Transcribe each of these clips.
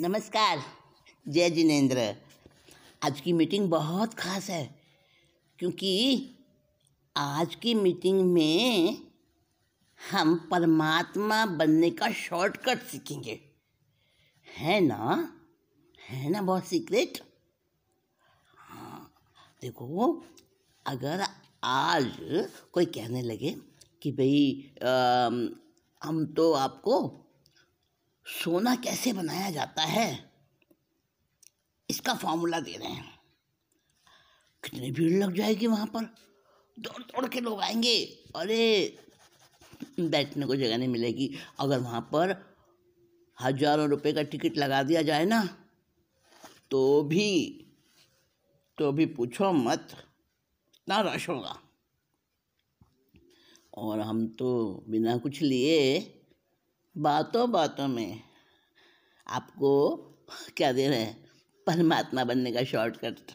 नमस्कार। जय जिनेंद्र। आज की मीटिंग बहुत ख़ास है क्योंकि आज की मीटिंग में हम परमात्मा बनने का शॉर्टकट सीखेंगे। है ना बहुत सीक्रेट। देखो, अगर आज कोई कहने लगे कि भाई हम तो आपको सोना कैसे बनाया जाता है इसका फॉर्मूला दे रहे हैं, कितनी भीड़ लग जाएगी वहाँ पर। दौड़ दौड़ के लोग आएंगे। अरे बैठने को जगह नहीं मिलेगी। अगर वहाँ पर हजारों रुपए का टिकट लगा दिया जाए ना तो भी पूछो मत, इतना रश होगा। और हम तो बिना कुछ लिए बातों बातों में आपको क्या दे रहे हैं, परमात्मा बनने का शॉर्टकट।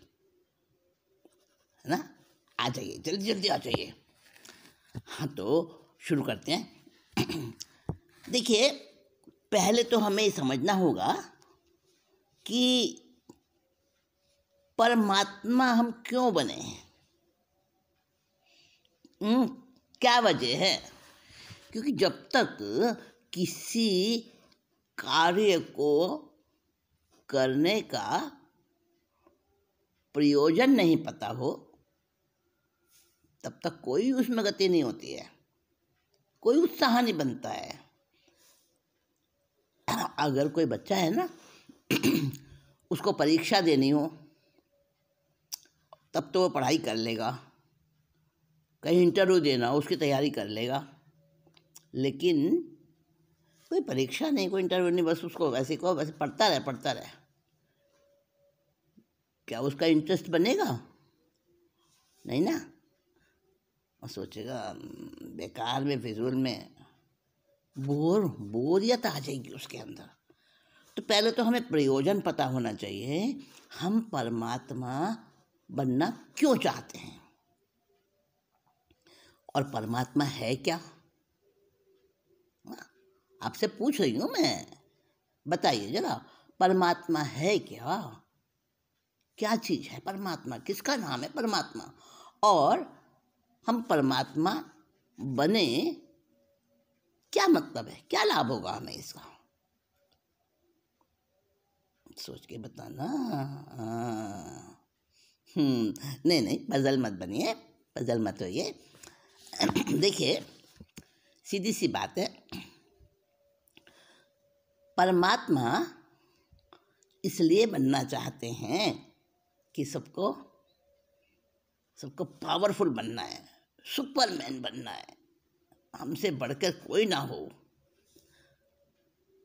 है ना? आ जाइए, जल्दी जल्दी आ जाइए। हाँ, तो शुरू करते हैं। देखिए, पहले तो हमें समझना होगा कि परमात्मा हम क्यों बने हैं। क्या वजह है? क्योंकि जब तक किसी कार्य को करने का प्रयोजन नहीं पता हो तब तक कोई उसमें गति नहीं होती है, कोई उत्साह नहीं बनता है। अगर कोई बच्चा है ना उसको परीक्षा देनी हो तब तो वो पढ़ाई कर लेगा, कहीं इंटरव्यू देना हो उसकी तैयारी कर लेगा। लेकिन कोई परीक्षा नहीं, कोई इंटरव्यू नहीं, बस उसको वैसे कहो वैसे पढ़ता रहे, क्या उसका इंटरेस्ट बनेगा? नहीं ना। और सोचेगा बेकार में, फिजूल में बोरियत आ जाएगी उसके अंदर। तो पहले तो हमें प्रयोजन पता होना चाहिए, हम परमात्मा बनना क्यों चाहते हैं और परमात्मा है क्या। आपसे पूछ रही हूँ मैं, बताइए जरा, परमात्मा है क्या चीज़ है परमात्मा? किसका नाम है परमात्मा? और हम परमात्मा बने, क्या मतलब है, क्या लाभ होगा हमें इसका? सोच के बताना। नहीं, पजल मत बनिए, पजल मत होइए। देखिए, सीधी सी बात है, परमात्मा इसलिए बनना चाहते हैं कि सबको पावरफुल बनना है, सुपरमैन बनना है, हमसे बढ़कर कोई ना हो,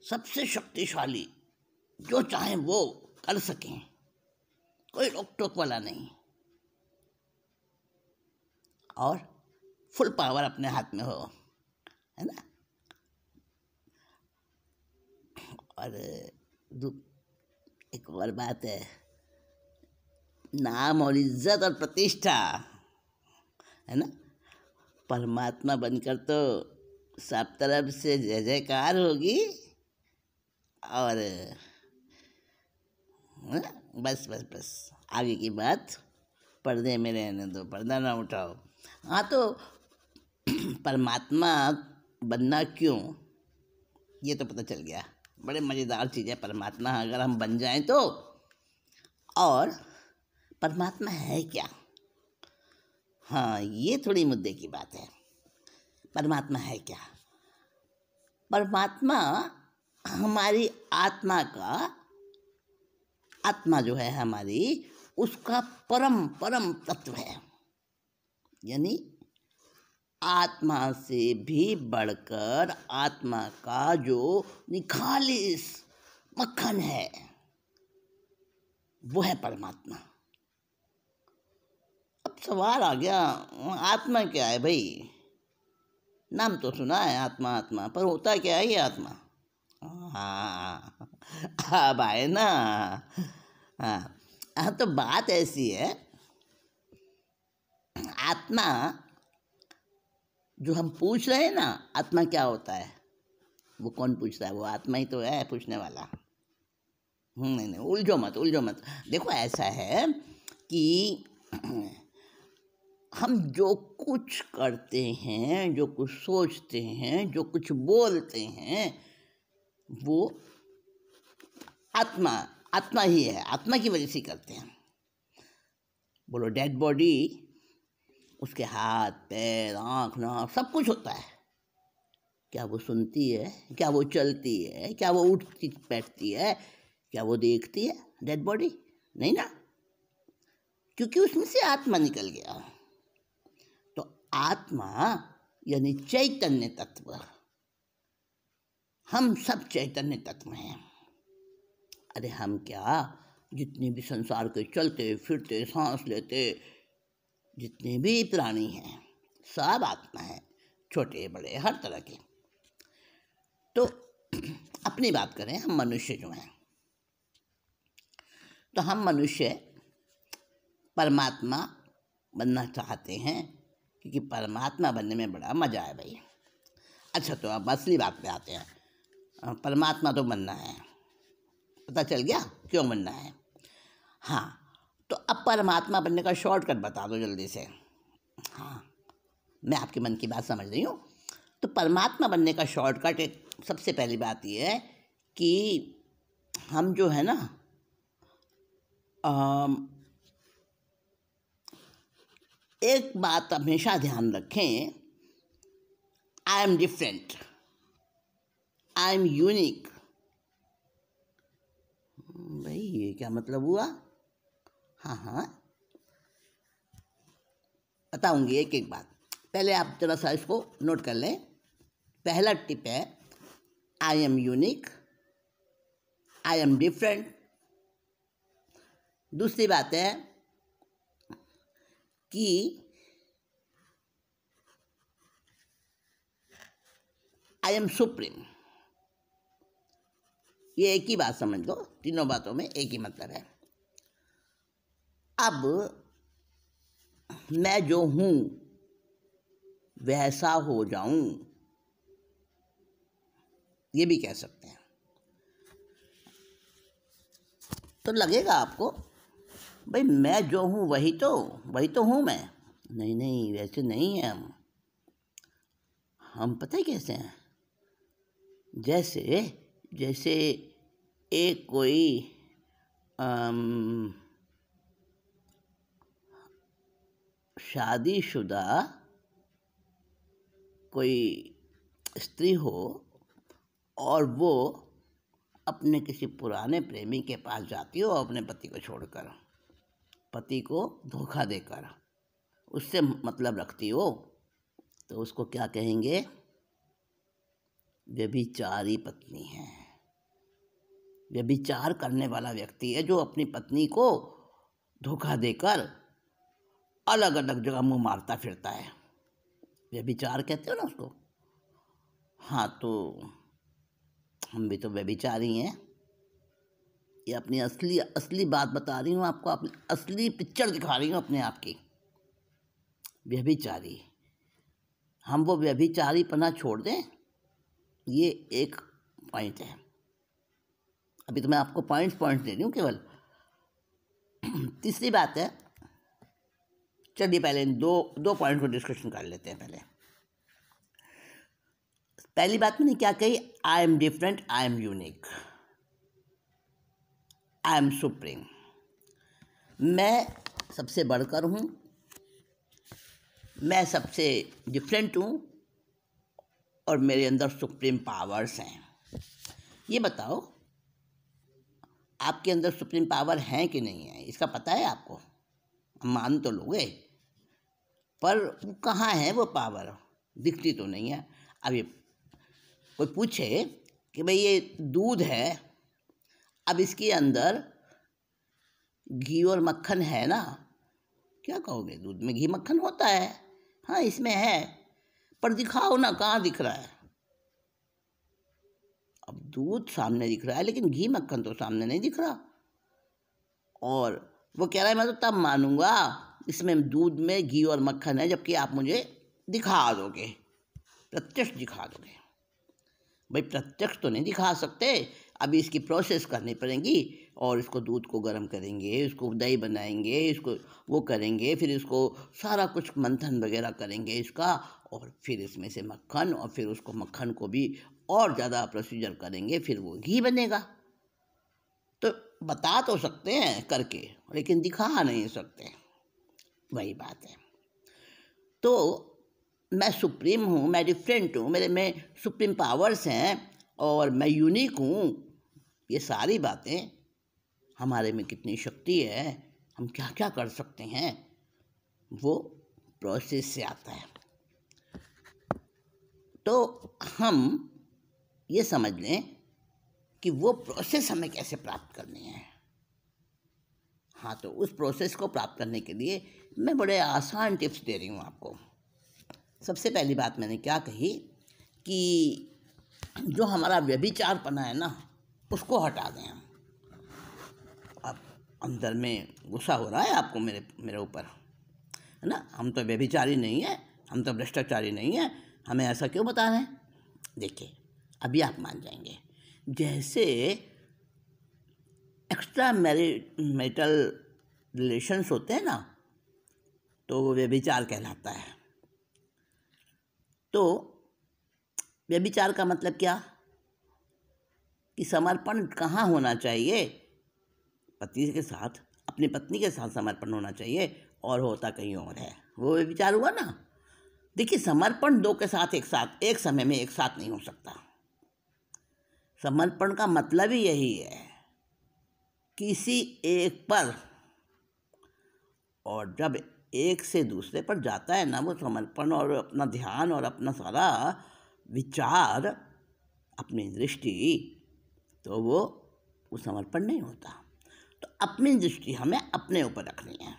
सबसे शक्तिशाली, जो चाहे वो कर सकें, कोई रोक टोक वाला नहीं, और फुल पावर अपने हाथ में हो। है ना? और एक और बात है, नाम और इज्जत और प्रतिष्ठा। है ना? परमात्मा बनकर तो सब तरफ से जय जयकार होगी। और बस आगे की बात पर्दे में रहने दो, पर्दा ना उठाओ। हाँ, तो परमात्मा बनना क्यों, ये तो पता चल गया। बड़े मज़ेदार चीज़ है परमात्मा, अगर हम बन जाएं तो। और परमात्मा है क्या? हाँ, ये थोड़ी मुद्दे की बात है। परमात्मा है क्या? परमात्मा हमारी आत्मा जो है हमारी, उसका परम तत्व है। यानी आत्मा से भी बढ़कर आत्मा का जो निखालिस मक्खन है वो है परमात्मा। अब सवाल आ गया, आत्मा क्या है भाई? नाम तो सुना है आत्मा, पर होता क्या है ये आत्मा? हाँ, अब आए ना। हाँ, तो बात ऐसी है, आत्मा जो हम पूछ रहे हैं ना, आत्मा क्या होता है, वो कौन पूछ रहा है? वो आत्मा ही तो है पूछने वाला। नहीं नहीं, उलझो मत, उलझो मत। देखो ऐसा है कि हम जो कुछ करते हैं, जो कुछ सोचते हैं, जो कुछ बोलते हैं, वो आत्मा आत्मा ही है, आत्मा की वजह से ही करते हैं। बोलो डेड बॉडी, उसके हाथ पैर आँख नाक सब कुछ होता है, क्या वो सुनती है? क्या वो चलती है? क्या वो उठती बैठती है? क्या वो देखती है डेड बॉडी? नहीं ना, क्योंकि उसमें से आत्मा निकल गया। तो आत्मा यानी चैतन्य तत्व, हम सब चैतन्य तत्व हैं। अरे हम क्या, जितने भी संसार के चलते फिरते सांस लेते जितने भी प्राणी हैं सब आत्मा है, छोटे बड़े हर तरह के। तो अपनी बात करें, हम मनुष्य जो हैं, तो हम मनुष्य परमात्मा बनना चाहते हैं, क्योंकि परमात्मा बनने में बड़ा मज़ा है भाई। अच्छा, तो अब असली बात पे आते हैं। परमात्मा तो बनना है, पता चल गया क्यों बनना है। हाँ, तो अब परमात्मा बनने का शॉर्टकट बता दो जल्दी से। हाँ, मैं आपके मन की बात समझ रही हूँ। तो परमात्मा बनने का शॉर्टकट एक सबसे पहली बात ये है कि हम जो है ना, एक बात हमेशा ध्यान रखें, I am different, I am unique. भाई ये क्या मतलब हुआ? हाँ हाँ, बताऊंगी एक एक बात। पहले आप जरा सा इसको नोट कर लें। पहला टिप है, I am unique, I am different. दूसरी बात है कि आई एम सुप्रीम। ये एक ही बात समझ लो, तीनों बातों में एक ही मतलब है। अब मैं जो हूँ वैसा हो जाऊं, ये भी कह सकते हैं। तो लगेगा आपको भाई मैं जो हूँ वही तो हूँ मैं। नहीं नहीं, वैसे नहीं है हम पता है कैसे हैं? जैसे जैसे एक कोई शादीशुदा कोई स्त्री हो और वो अपने किसी पुराने प्रेमी के पास जाती हो अपने पति को छोड़कर, पति को धोखा देकर उससे मतलब रखती हो, तो उसको क्या कहेंगे? व्यभिचारी पत्नी है। व्यभिचार करने वाला व्यक्ति है जो अपनी पत्नी को धोखा देकर अलग अलग जगह मुंह मारता फिरता है। व्यभिचार कहते हो ना उसको। हाँ, तो हम भी तो व्यभिचारी हैं। ये अपनी असली बात बता रही हूँ आपको, अपनी असली पिक्चर दिखा रही हूँ अपने आप की। व्यभिचारी, हम वो व्यभिचारीपना छोड़ दें, ये एक पॉइंट है। अभी तो मैं आपको पॉइंट्स दे रही हूँ केवल। तीसरी बात है, चलिए पहले दो पॉइंट को डिस्कशन कर लेते हैं। पहली बात मैंने क्या कही? I am different, I am unique, I am supreme. मैं सबसे बढ़कर हूँ, मैं सबसे डिफरेंट हूँ और मेरे अंदर सुप्रीम पावर्स हैं। ये बताओ आपके अंदर सुप्रीम पावर हैं कि नहीं है? इसका पता है आपको? मान तो लोगे, पर वो कहाँ है वो पावर? दिखती तो नहीं है। अब ये कोई पूछे कि भाई ये दूध है, अब इसके अंदर घी और मक्खन है ना, क्या कहोगे? दूध में घी मक्खन होता है, हाँ इसमें है, पर दिखाओ ना, कहाँ दिख रहा है? अब दूध सामने दिख रहा है लेकिन घी मक्खन तो सामने नहीं दिख रहा। और वो कह रहा है मैं तो तब मानूंगा इसमें दूध में घी और मक्खन है जबकि आप मुझे दिखा दोगे, प्रत्यक्ष दिखा दोगे। भाई प्रत्यक्ष तो नहीं दिखा सकते, अभी इसकी प्रोसेस करनी पड़ेगी और इसको दूध को गर्म करेंगे, इसको दही बनाएंगे, इसको वो करेंगे, फिर इसको सारा कुछ मंथन वगैरह करेंगे इसका, और फिर इसमें से मक्खन, और फिर उसको मक्खन को भी और ज़्यादा प्रोसीजर करेंगे, फिर वो घी बनेगा। तो बता तो सकते हैं करके, लेकिन दिखा नहीं सकते, वही बात है। तो मैं सुप्रीम हूँ, मैं डिफरेंट हूँ, मेरे में सुप्रीम पावर्स हैं और मैं यूनिक हूँ, ये सारी बातें, हमारे में कितनी शक्ति है, हम क्या क्या कर सकते हैं, वो प्रोसेस से आता है। तो हम ये समझ लें कि वो प्रोसेस हमें कैसे प्राप्त करनी है। हाँ, तो उस प्रोसेस को प्राप्त करने के लिए मैं बड़े आसान टिप्स दे रही हूँ आपको। सबसे पहली बात मैंने क्या कही कि जो हमारा व्यभिचारपना है ना, उसको हटा दें हम। अब अंदर में गुस्सा हो रहा है आपको मेरे ऊपर, है ना? हम तो व्यभिचारी नहीं है, हम तो भ्रष्टाचारी नहीं है, हमें ऐसा क्यों बता रहे हैं? देखिए, अभी आप मान जाएंगे। जैसे एक्स्ट्रा मैरिटल रिलेशंस होते हैं ना, तो वो व्यभिचार कहलाता है। तो व्यभिचार का मतलब क्या कि समर्पण कहाँ होना चाहिए? पति के साथ, अपनी पत्नी के साथ समर्पण होना चाहिए, और होता कहीं और है, वो व्यभिचार हुआ ना। देखिए, समर्पण दो के साथ एक समय में एक साथ नहीं हो सकता। समर्पण का मतलब ही यही है, किसी एक पर, और जब एक से दूसरे पर जाता है ना वो समर्पण, और अपना ध्यान और अपना सारा विचार, अपनी दृष्टि, तो वो समर्पण नहीं होता। तो अपनी दृष्टि हमें अपने ऊपर रखनी है।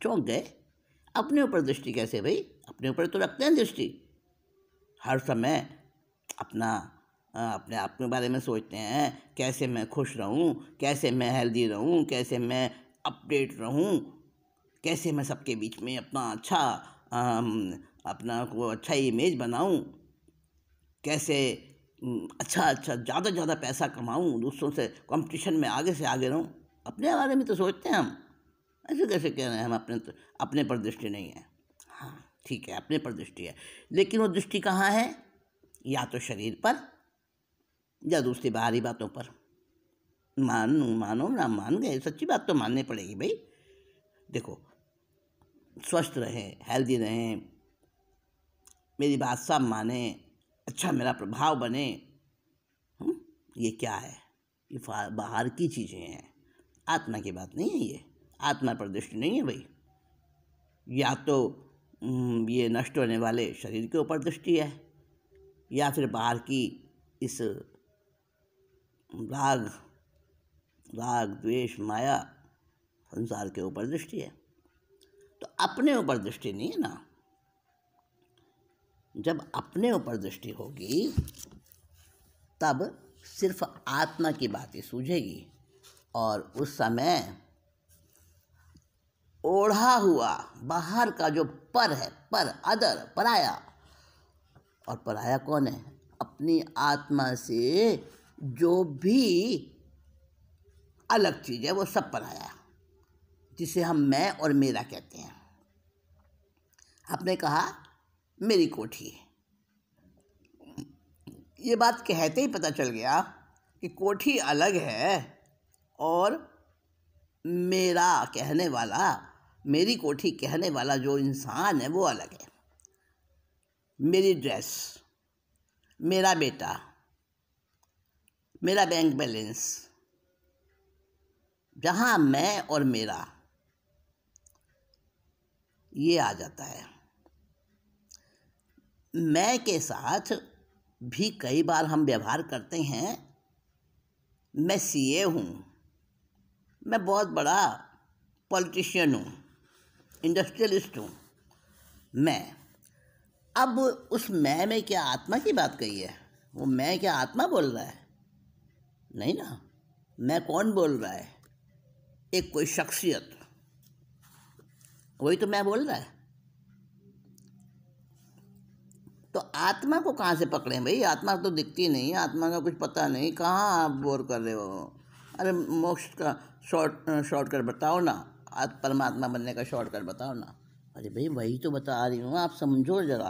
चौंक गए? अपने ऊपर दृष्टि कैसे भाई? अपने ऊपर तो रखते हैं दृष्टि, हर समय अपने आप के बारे में सोचते हैं, कैसे मैं खुश रहूं, कैसे मैं हेल्दी रहूं, कैसे मैं अपडेट रहूं, कैसे मैं सबके बीच में अपना को अच्छा इमेज बनाऊं, कैसे अच्छा ज़्यादा पैसा कमाऊं, दूसरों से कंपटीशन में आगे से आगे रहूं। अपने बारे में तो सोचते हैं हम, ऐसे कैसे कह रहे हैं हम अपने पर दृष्टि नहीं है? हाँ ठीक है, अपने पर दृष्टि है, लेकिन वो दृष्टि कहाँ है? या तो शरीर पर या दूसरी बाहरी बातों पर। मानो ना मान गए, सच्ची बात तो माननी पड़ेगी भाई। देखो, स्वस्थ रहें, हेल्दी रहें, मेरी बात सब माने, अच्छा मेरा प्रभाव बने, ये क्या है? ये बाहर की चीज़ें हैं, आत्मा की बात नहीं है ये, आत्मा पर दृष्टि नहीं है भाई। या तो ये नष्ट होने वाले शरीर के ऊपर दृष्टि है, या फिर बाहर की इस राग द्वेष माया संसार के ऊपर दृष्टि है। तो अपने ऊपर दृष्टि नहीं है ना। जब अपने ऊपर दृष्टि होगी तब सिर्फ आत्मा की बात ही सूझेगी, और उस समय ओढ़ा हुआ बाहर का जो पर है, अदर, पराया, और पराया कौन है? अपनी आत्मा से जो भी अलग चीज़ है वो सब पराया, जिसे हम मैं और मेरा कहते हैं। आपने कहा मेरी कोठी, ये बात कहते ही पता चल गया कि कोठी अलग है, और मेरा कहने वाला, मेरी कोठी कहने वाला जो इंसान है वो अलग है। मेरी ड्रेस, मेरा बेटा, मेरा बैंक बैलेंस, जहाँ मैं और मेरा ये आ जाता है। मैं के साथ भी कई बार हम व्यवहार करते हैं। मैं सीए हूँ, मैं बहुत बड़ा पॉलिटिशियन हूँ, इंडस्ट्रियलिस्ट हूँ। मैं, अब उस मैं में क्या आत्मा की बात कही है? वो मैं क्या आत्मा बोल रहा है? नहीं ना। मैं कौन बोल रहा है? एक कोई शख्सियत, वही तो मैं बोल रहा है। तो आत्मा को कहाँ से पकड़ें भाई? आत्मा तो दिखती नहीं, आत्मा का कुछ पता नहीं, कहाँ आप बोर कर रहे हो? अरे मोक्ष का शॉर्टकट बताओ ना, आज परमात्मा बनने का शॉर्टकट बताओ ना। अरे भाई वही तो बता रही हूँ, आप समझो जरा।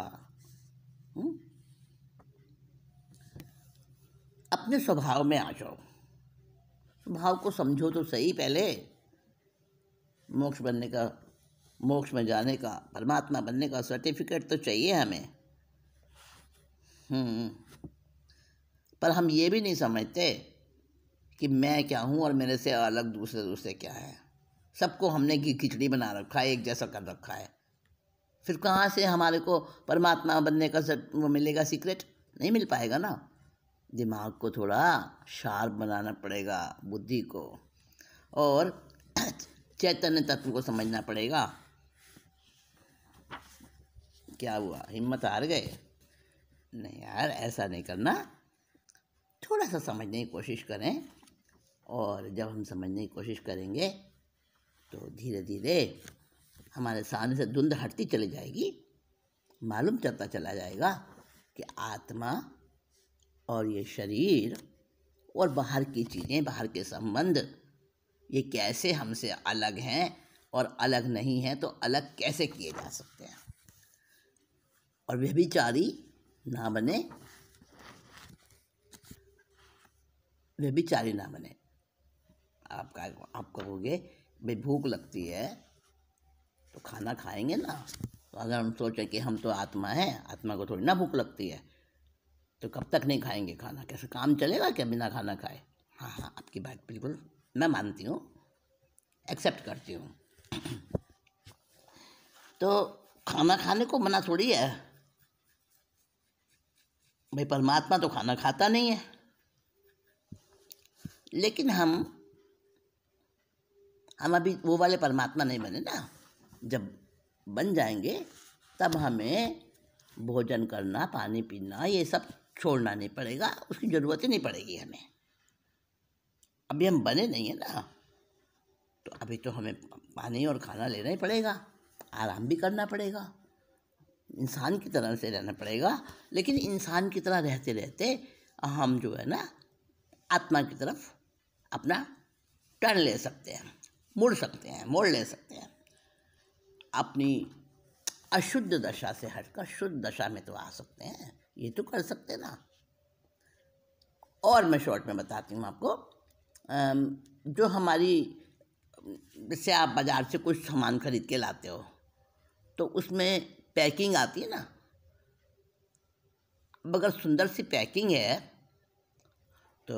अपने स्वभाव में आ जाओ, स्वभाव को समझो तो सही पहले। मोक्ष बनने का, मोक्ष में जाने का, परमात्मा बनने का सर्टिफिकेट तो चाहिए हमें। पर हम ये भी नहीं समझते कि मैं क्या हूँ और मेरे से अलग दूसरे क्या है। सबको हमने खिचड़ी बना रखा है, एक जैसा कर रखा है। फिर कहाँ से हमारे को परमात्मा बनने का वो मिलेगा सीक्रेट? नहीं मिल पाएगा ना। दिमाग को थोड़ा शार्प बनाना पड़ेगा, बुद्धि को, और चैतन्य तत्व को समझना पड़ेगा। क्या हुआ, हिम्मत हार गए? नहीं यार, ऐसा नहीं करना। थोड़ा सा समझने की कोशिश करें, और जब हम समझने की कोशिश करेंगे तो धीरे धीरे हमारे सामने से धुंध हटती चली जाएगी। मालूम चलता चला जाएगा कि आत्मा और ये शरीर और बाहर की चीज़ें, बाहर के संबंध, ये कैसे हमसे अलग हैं, और अलग नहीं हैं तो अलग कैसे किए जा सकते हैं। और व्यभिचारी ना बने, व्यभिचारी ना बने। आप कहोगे भाई भूख लगती है तो खाना खाएंगे ना। तो अगर हम सोचें कि हम तो आत्मा हैं, आत्मा को थोड़ी ना भूख लगती है, तो कब तक नहीं खाएंगे खाना? कैसे काम चलेगा क्या बिना खाना खाए? हाँ, आपकी बात बिल्कुल मैं मानती हूँ, एक्सेप्ट करती हूँ। तो खाना खाने को मना थोड़ी है भाई, परमात्मा तो खाना खाता नहीं है। लेकिन हम अभी वो वाले परमात्मा नहीं बने ना। जब बन जाएंगे तब हमें भोजन करना, पानी पीना, ये सब छोड़ना नहीं पड़ेगा, उसकी ज़रूरत ही नहीं पड़ेगी हमें। अभी हम बने नहीं है ना, तो अभी तो हमें पानी और खाना लेना ही पड़ेगा, आराम भी करना पड़ेगा, इंसान की तरह से रहना पड़ेगा। लेकिन इंसान की तरह रहते रहते हम जो है ना, आत्मा की तरफ अपना टर्न ले सकते हैं, मुड़ सकते हैं, मोड़ ले सकते हैं। अपनी अशुद्ध दशा से हटकर शुद्ध दशा में तो आ सकते हैं, ये तो कर सकते हैं ना। और मैं शॉर्ट में बताती हूँ आपको। जो हमारी, जैसे आप बाज़ार से कुछ सामान खरीद के लाते हो तो उसमें पैकिंग आती है ना। अब अगर सुंदर सी पैकिंग है तो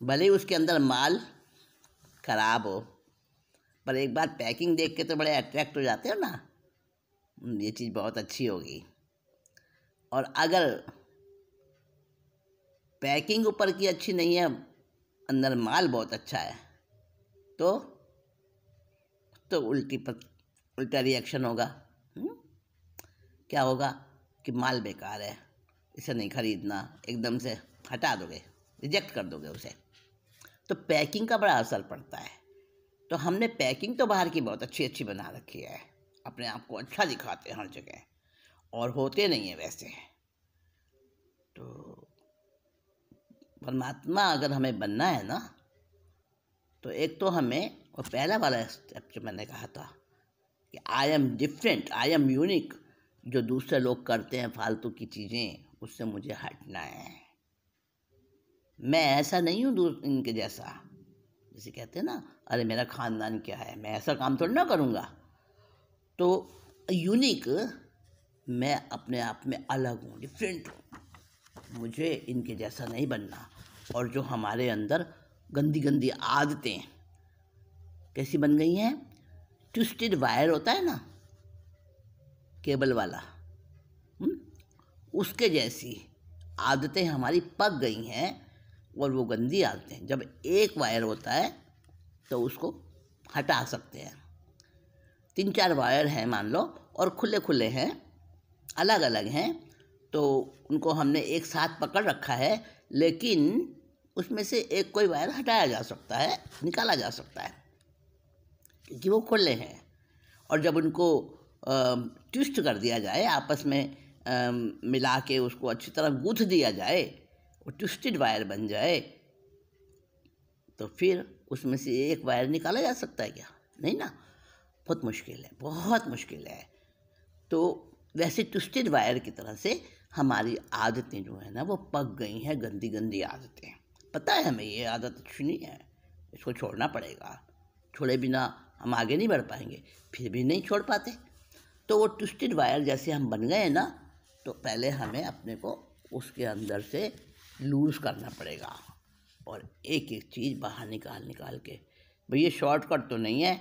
भले ही उसके अंदर माल खराब हो, पर एक बार पैकिंग देख के तो बड़े अट्रैक्ट हो जाते हो ना, ये चीज़ बहुत अच्छी होगी। और अगर पैकिंग ऊपर की अच्छी नहीं है, अंदर माल बहुत अच्छा है, तो उल्टा रिएक्शन होगा। क्या होगा कि माल बेकार है, इसे नहीं खरीदना, एकदम से हटा दोगे, रिजेक्ट कर दोगे उसे। तो पैकिंग का बड़ा असर पड़ता है। तो हमने पैकिंग तो बाहर की बहुत अच्छी अच्छी बना रखी है, अपने आप को अच्छा दिखाते हैं हर जगह, और होते नहीं है वैसे। तो परमात्मा अगर हमें बनना है ना, तो एक तो हमें, और पहला वाला स्टेप जो मैंने कहा था कि I am different, I am unique, जो दूसरे लोग करते हैं फालतू की चीज़ें, उससे मुझे हटना है। मैं ऐसा नहीं हूँ इनके जैसा। जैसे कहते हैं ना, अरे मेरा खानदान क्या है, मैं ऐसा काम थोड़ी ना करूँगा। तो यूनिक, मैं अपने आप में अलग हूँ, डिफरेंट हूँ, मुझे इनके जैसा नहीं बनना। और जो हमारे अंदर गंदी गंदी आदतें कैसी बन गई हैं, ट्विस्टेड वायर होता है ना, केबल वाला, उसके जैसी आदतें हमारी पक गई हैं। और वो गंदी आदतें, जब एक वायर होता है तो उसको हटा सकते हैं। 3-4 वायर हैं मान लो, और खुले खुले हैं, अलग अलग हैं, तो उनको हमने एक साथ पकड़ रखा है, लेकिन उसमें से एक कोई वायर हटाया जा सकता है, निकाला जा सकता है, क्योंकि वो खुले हैं। और जब उनको ट्विस्ट कर दिया जाए, आपस में मिला के उसको अच्छी तरह गूँथ दिया जाए, वो ट्विस्टेड वायर बन जाए, तो फिर उसमें से एक वायर निकाला जा सकता है क्या? नहीं ना, बहुत मुश्किल है, बहुत मुश्किल है। तो वैसे ट्विस्टेड वायर की तरह से हमारी आदतें जो है ना वो पक गई हैं, गंदी गंदी आदतें। पता है हमें ये आदत अच्छी नहीं है, इसको छोड़ना पड़ेगा, छोड़े बिना हम आगे नहीं बढ़ पाएंगे, फिर भी नहीं छोड़ पाते। तो वो ट्विस्टेड वायर जैसे हम बन गए ना, तो पहले हमें अपने को उसके अंदर से लूज़ करना पड़ेगा और एक एक चीज़ बाहर निकाल के। भाई ये शॉर्टकट तो नहीं है,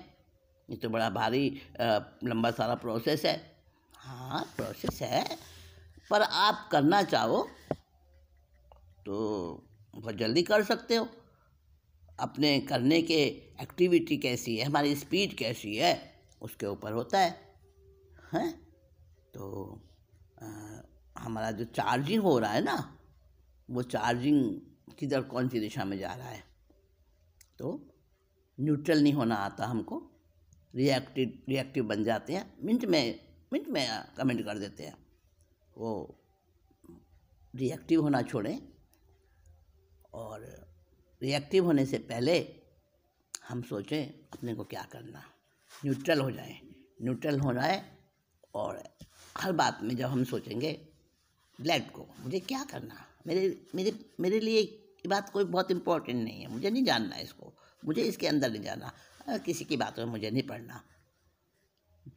ये तो बड़ा भारी लंबा सारा प्रोसेस है। हाँ प्रोसेस है, पर आप करना चाहो तो बहुत जल्दी कर सकते हो। अपने करने के एक्टिविटी कैसी है, हमारी स्पीड कैसी है, उसके ऊपर होता है, हैं? तो हमारा जो चार्जिंग हो रहा है ना, वो चार्जिंग किधर कौन सी दिशा में जा रहा है। तो न्यूट्रल नहीं होना आता हमको, रिएक्टिव बन जाते हैं, मिनट में कमेंट कर देते हैं। वो रिएक्टिव होना छोड़ें और रिएक्टिव होने से पहले हम सोचें अपने को क्या करना, न्यूट्रल हो जाए। न्यूट्रल होना है और हर बात में जब हम सोचेंगे लेट गो, मुझे क्या करना, मेरे लिए ये बात कोई बहुत इम्पोर्टेंट नहीं है, मुझे नहीं जानना इसको, मुझे इसके अंदर नहीं जाना, किसी की बातों में मुझे नहीं पढ़ना,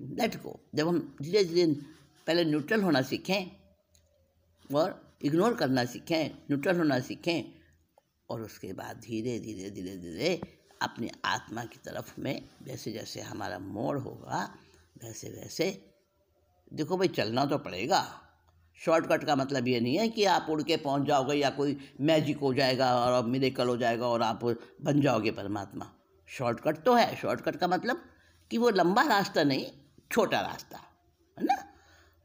लेट गो। जब हम धीरे धीरे पहले न्यूट्रल होना सीखें और इग्नोर करना सीखें, न्यूट्रल होना सीखें, और उसके बाद धीरे धीरे अपनी आत्मा की तरफ में जैसे जैसे हमारा मोड़ होगा वैसे वैसे, देखो भाई चलना तो पड़ेगा। शॉर्टकट का मतलब ये नहीं है कि आप उड़ के पहुंच जाओगे या कोई मैजिक हो जाएगा और मिरेकल हो जाएगा और आप बन जाओगे परमात्मा। शॉर्टकट तो है, शॉर्टकट का मतलब कि वो लंबा रास्ता नहीं, छोटा रास्ता है ना,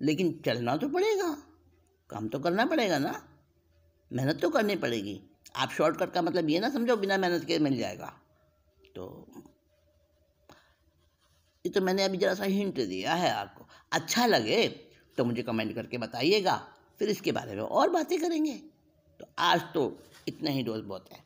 लेकिन चलना तो पड़ेगा, काम तो करना पड़ेगा ना, मेहनत तो करनी पड़ेगी। आप शॉर्टकट का मतलब ये ना समझो बिना मेहनत के मिल जाएगा। तो ये तो मैंने अभी जरा सा हिंट दिया है आपको। अच्छा लगे तो मुझे कमेंट करके बताइएगा, फिर इसके बारे में और बातें करेंगे। तो आज तो इतना ही डोज बहुत है।